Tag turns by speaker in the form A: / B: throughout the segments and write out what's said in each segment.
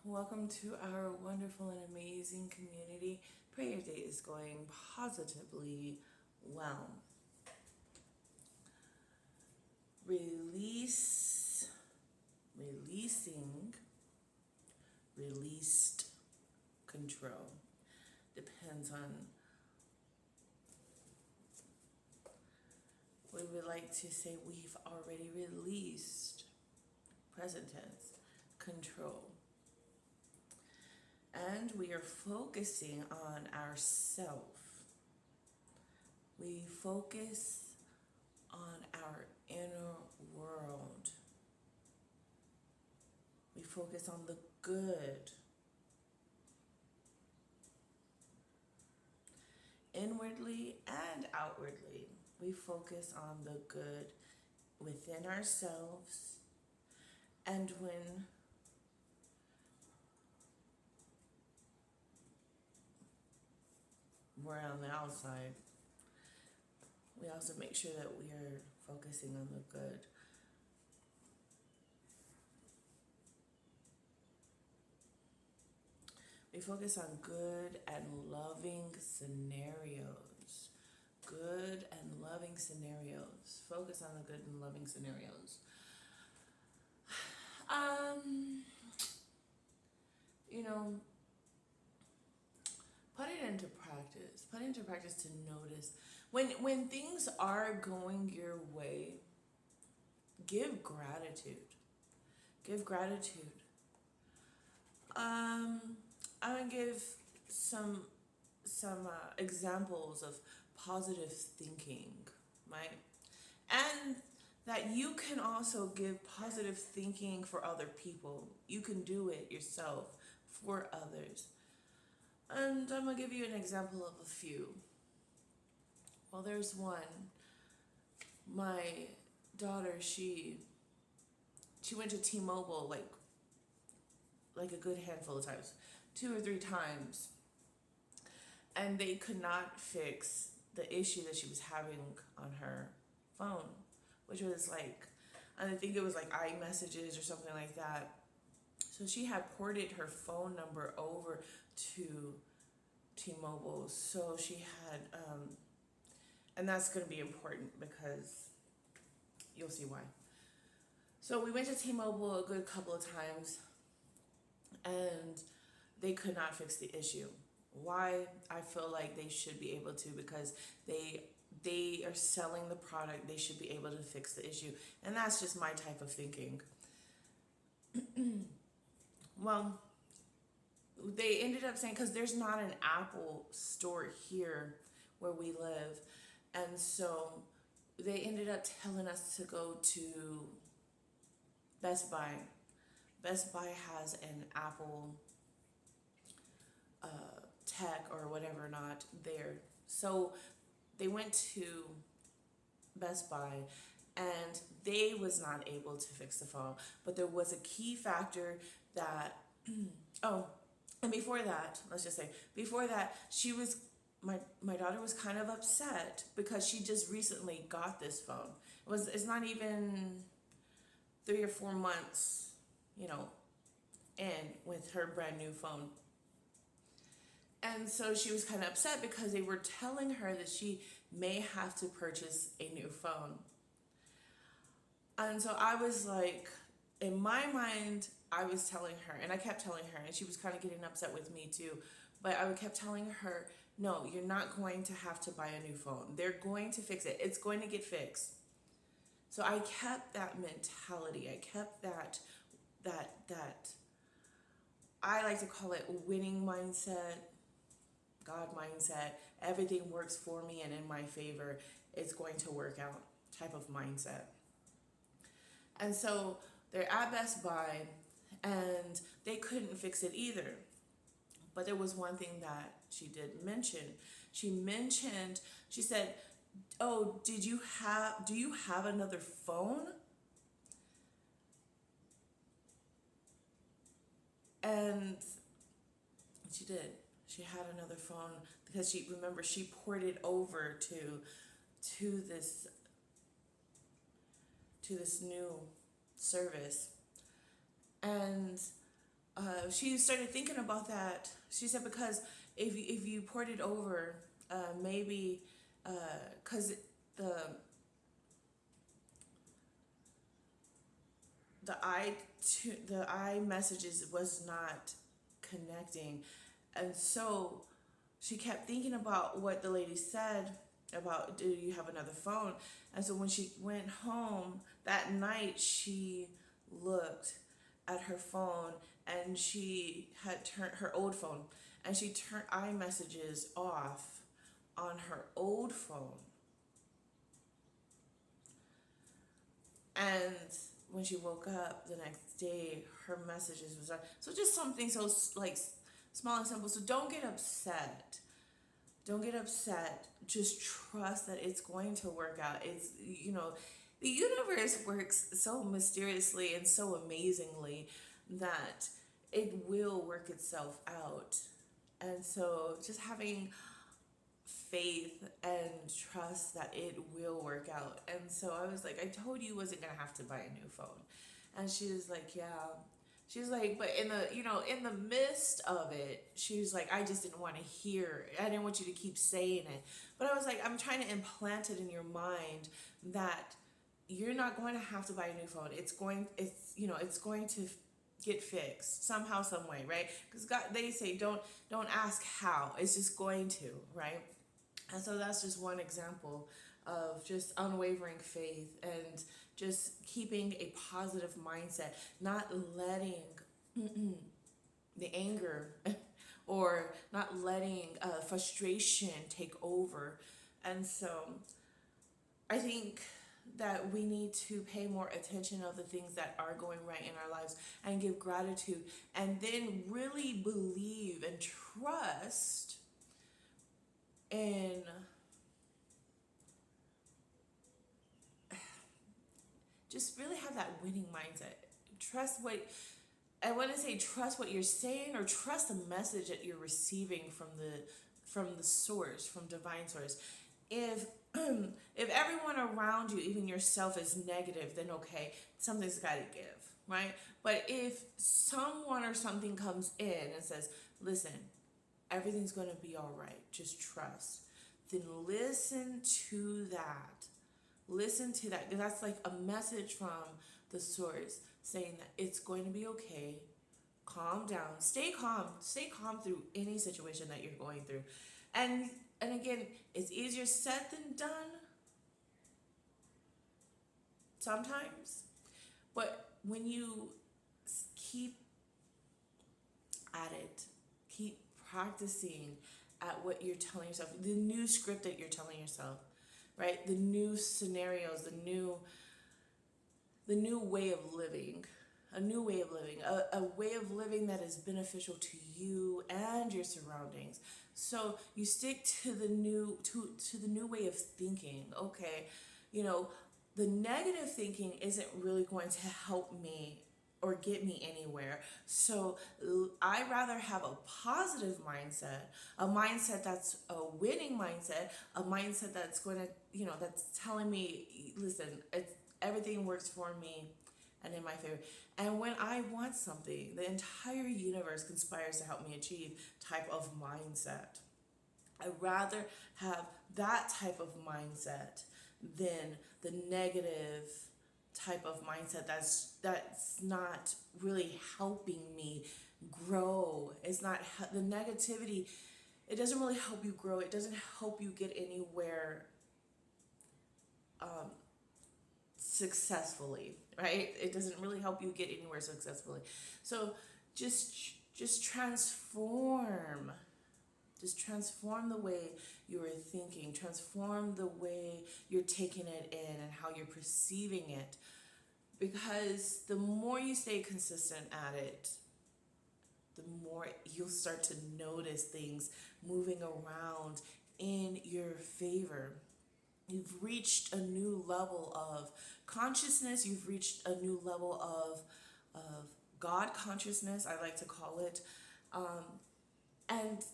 A: Welcome to our wonderful and amazing community. Pray your day is going positively well. Release, releasing, released control. Depends on, we would like to say we've already released, present tense, control. And we are focusing on ourself. We focus on our inner world. We focus on the good. Inwardly and outwardly, we focus on the good within ourselves. And when we're on the outside, we also make sure that we are focusing on the good. We focus on good and loving scenarios. Good and loving scenarios. Focus on the good and loving scenarios. You know, put it into practice. Put it into practice to notice when things are going your way. Give gratitude. Give gratitude. I'm gonna give some examples of positive thinking, right? And that you can also give positive thinking for other people. You can do it yourself for others. And I'm gonna give you an example of a few. Well, there's one. My daughter, she went to T-Mobile like a good handful of times, 2 or 3 times, and they could not fix the issue that she was having on her phone, which was like, I think it was like iMessages or something like that. So she had ported her phone number over to T-Mobile. So she had, and that's going to be important because you'll see why. So we went to T-Mobile a good couple of times, and they could not fix the issue. Why? I feel like they should be able to, because they are selling the product. They should be able to fix the issue, and that's just my type of thinking. Well, they ended up saying, because there's not an Apple store here where we live, and so they ended up telling us to go to Best Buy. Best Buy has an Apple tech or whatever not there. So they went to Best Buy, and they was not able to fix the phone. But there was a key factor that oh, and before that, let's just say before that, my daughter was kind of upset because she just recently got this phone. It's not even 3 or 4 months, you know, in with her brand new phone. And so she was kind of upset because they were telling her that she may have to purchase a new phone. And so I was like, in my mind, I was telling her, and I kept telling her, and she was kind of getting upset with me too. But I kept telling her, no, you're not going to have to buy a new phone. They're going to fix it. It's going to get fixed. So I kept that mentality. I kept that I like to call it winning mindset, God mindset. Everything works for me and in my favor. It's going to work out type of mindset. And so they're at Best Buy, and they couldn't fix it either. But there was one thing that she did mention. She said, "Oh, do you have another phone?" And she did. She had another phone because she ported over to this new service, and she started thinking about that. She said because if you poured it over, maybe because the the I messages was not connecting, and so she kept thinking about what the lady said about, do you have another phone? And so when she went home that night, she looked at her phone, and she had turned her old phone, and she turned iMessages off on her old phone. And when she woke up the next day, her messages was on. So just something so like small and simple. So don't get upset. Don't get upset. Just trust that it's going to work out. It's, the universe works so mysteriously and so amazingly that it will work itself out. And so just having faith and trust that it will work out. And so I was like, I told you wasn't gonna have to buy a new phone. And she was like, yeah. She was like, but in the midst of it, she was like, I just didn't want to hear it. I didn't want you to keep saying it. But I was like, I'm trying to implant it in your mind that you're not going to have to buy a new phone. It's going to get fixed somehow, some way, right? Because God, they say, don't ask how. It's just going to, right? And so that's just one example of just unwavering faith and just keeping a positive mindset, not letting the anger or not letting frustration take over. And so I think that we need to pay more attention of the things that are going right in our lives and give gratitude, and then really believe and trust in just really have that winning mindset. Trust what I want to say. Trust what you're saying, or trust the message that you're receiving from the source, from divine source. If if everyone around you, even yourself, is negative, then okay, something's got to give, right? But if someone or something comes in and says, "Listen, everything's going to be all right. Just trust," then listen to that. Listen to that. That's like a message from the source saying that it's going to be okay. Calm down. Stay calm. Stay calm through any situation that you're going through. And again, it's easier said than done sometimes. But when you keep at it, keep practicing at what you're telling yourself, the new script that you're telling yourself, right? The new scenarios, the new way of living, a new way of living, a way of living that is beneficial to you and your surroundings. So you stick to the new to the new way of thinking. Okay, the negative thinking isn't really going to help me or get me anywhere. So I rather have a positive mindset, a mindset that's a winning mindset, a mindset that's going to, that's telling me, listen, everything works for me and in my favor. And when I want something, the entire universe conspires to help me achieve type of mindset. I'd rather have that type of mindset than the negative type of mindset that's not really helping me grow. It's not the negativity. It doesn't really help you grow. It doesn't help you get anywhere successfully, right? It doesn't really help you get anywhere successfully. So just transform. Just transform the way you are thinking. Transform the way you're taking it in and how you're perceiving it. Because the more you stay consistent at it, the more you'll start to notice things moving around in your favor. You've reached a new level of consciousness. You've reached a new level of God consciousness, I like to call it. And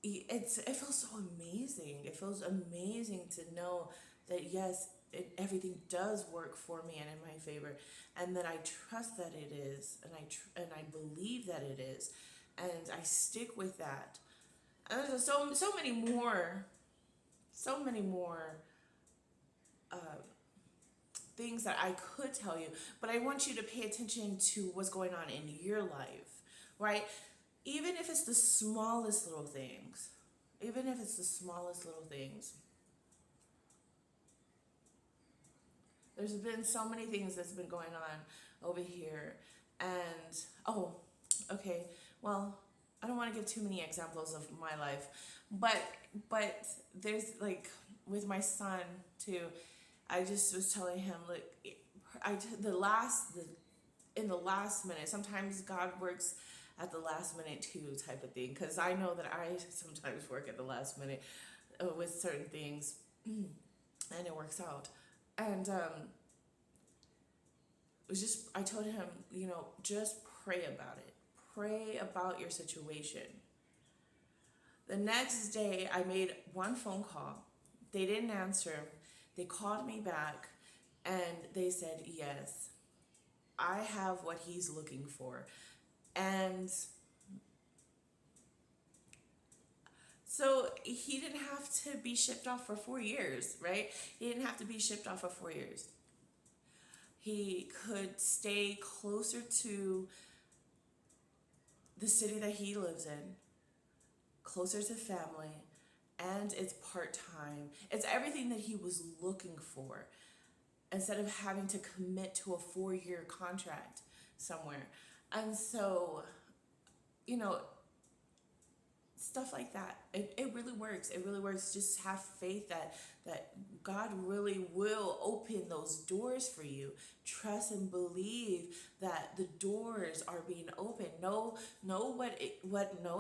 A: it feels so amazing. It feels amazing to know that, yes, everything does work for me and in my favor, and that I trust that it is, and I believe that it is, and I stick with that. And there's so many more uh, things that I could tell you, but I want you to pay attention to what's going on in your life, right? Even if it's the smallest little things, even if it's the smallest little things. There's been so many things that's been going on over here. And, oh, okay, well, I don't want to give too many examples of my life, but there's like with my son too. I just was telling him, like, in the last minute. Sometimes God works at the last minute too, type of thing. Because I know that I sometimes work at the last minute with certain things, and it works out. And it was just, I told him, just pray about it. Pray about your situation. The next day, I made one phone call. They didn't answer. They called me back, and they said, yes, I have what he's looking for. And so he didn't have to be shipped off for 4 years, right? He didn't have to be shipped off for 4 years. He could stay closer to the city that he lives in, closer to family, and it's part-time. It's everything that he was looking for, instead of having to commit to a 4-year contract somewhere. And so, stuff like that. It really works. It really works. Just have faith that God really will open those doors for you. Trust and believe that the doors are being opened. Know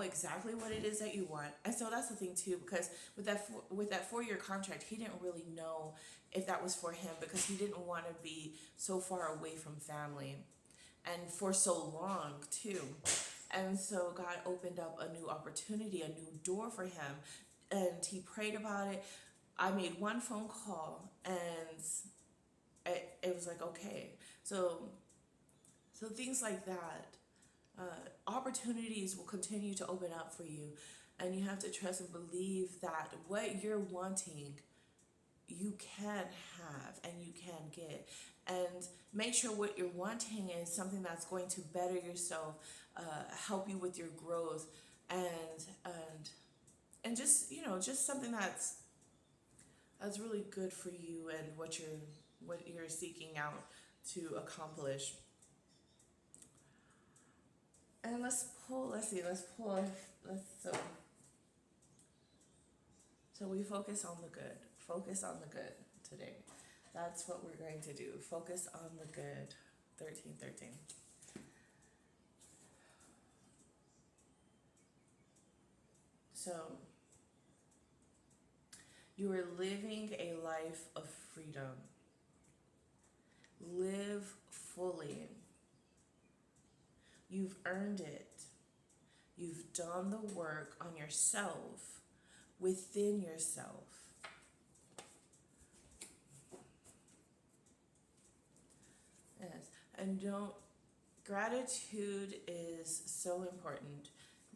A: exactly what it is that you want. And so that's the thing too, because with that 4-year contract, he didn't really know if that was for him, because he didn't want to be so far away from family and for so long too. And so God opened up a new opportunity, a new door for him, and he prayed about it. I made one phone call, and it was like, okay. So things like that, opportunities will continue to open up for you, and you have to trust and believe that what you're wanting, you can have and you can get. And make sure what you're wanting is something that's going to better yourself, help you with your growth, and just just something that's really good for you and what you're seeking out to accomplish. And let's pull. So we focus on the good. Focus on the good today. That's what we're going to do. Focus on the good. 13:13. So, you are living a life of freedom. Live fully. You've earned it. You've done the work on yourself, within yourself. Yes. And gratitude is so important.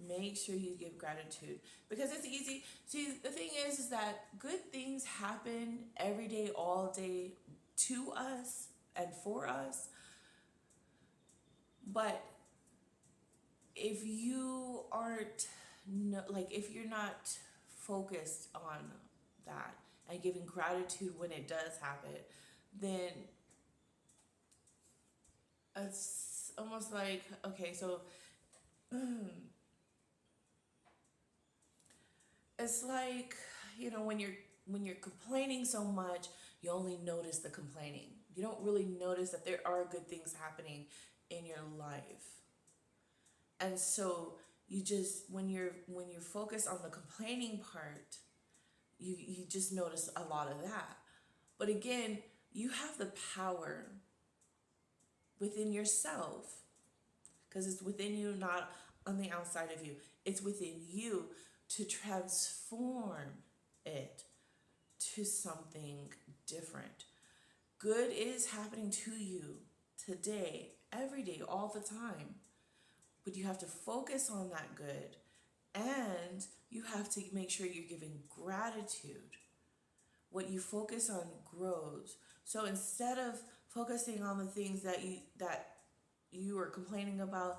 A: Make sure you give gratitude, because it's easy. See, the thing is that good things happen every day, all day, to us and for us. But if you aren't, if you're not focused on that and giving gratitude when it does happen, then it's almost like, okay, so it's like, when you're complaining so much, you only notice the complaining. You don't really notice that there are good things happening in your life. And so you just, when you're focused on the complaining part, you just notice a lot of that. But again, you have the power within yourself, because it's within you, not on the outside of you. It's within you to transform it to something different. Good is happening to you today, every day, all the time. But you have to focus on that good, and you have to make sure you're giving gratitude. What you focus on grows. So instead of focusing on the things that you are complaining about,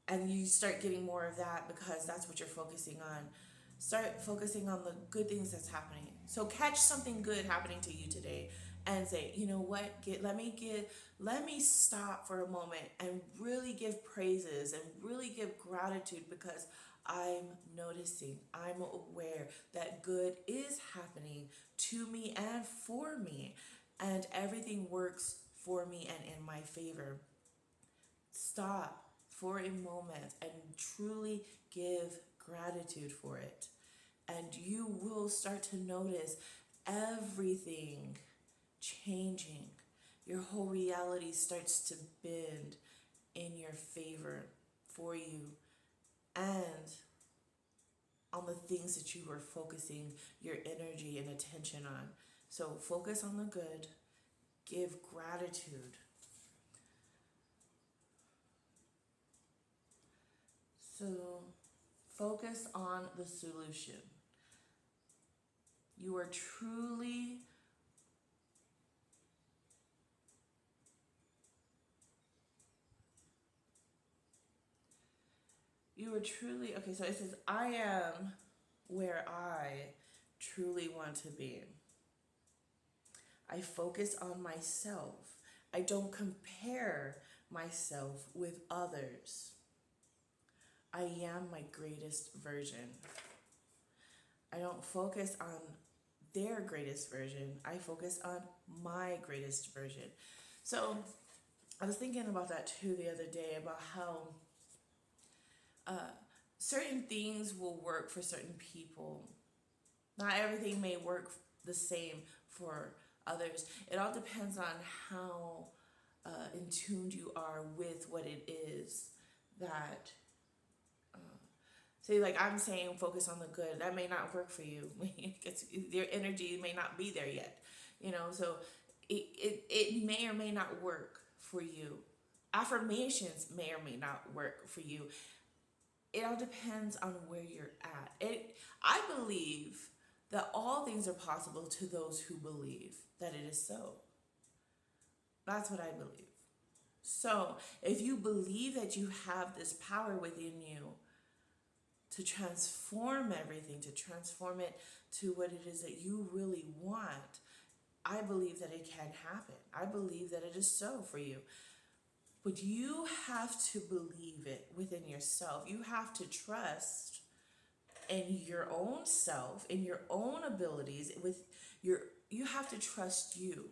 A: and you start getting more of that because that's what you're focusing on, start focusing on the good things that's happening. So catch something good happening to you today and say, you know what, let me stop for a moment and really give praises and really give gratitude, because I'm noticing, I'm aware that good is happening to me and for me, and everything works for me and in my favor. Stop for a moment and truly give gratitude for it. And you will start to notice everything changing. Your whole reality starts to bend in your favor for you, and on the things that you are focusing your energy and attention on. So focus on the good, give gratitude. So focus on the solution. You are truly okay. So it says, I am where I truly want to be. I focus on myself. I don't compare myself with others. I am my greatest version. I don't focus on their greatest version. I focus on my greatest version. So I was thinking about that too the other day, about how uh, certain things will work for certain people. Not everything may work the same for others. It all depends on how in tune you are with what it is that, say, like I'm saying, focus on the good. That may not work for you. Because your energy may not be there yet. So it may or may not work for you. Affirmations may or may not work for you. It all depends on where you're at. I believe that all things are possible to those who believe that it is so. That's what I believe. So if you believe that you have this power within you to transform everything, to transform it to what it is that you really want, I believe that it can happen. I believe that it is so for you. But you have to believe it within yourself. You have to trust in your own self, in your own abilities, you have to trust you.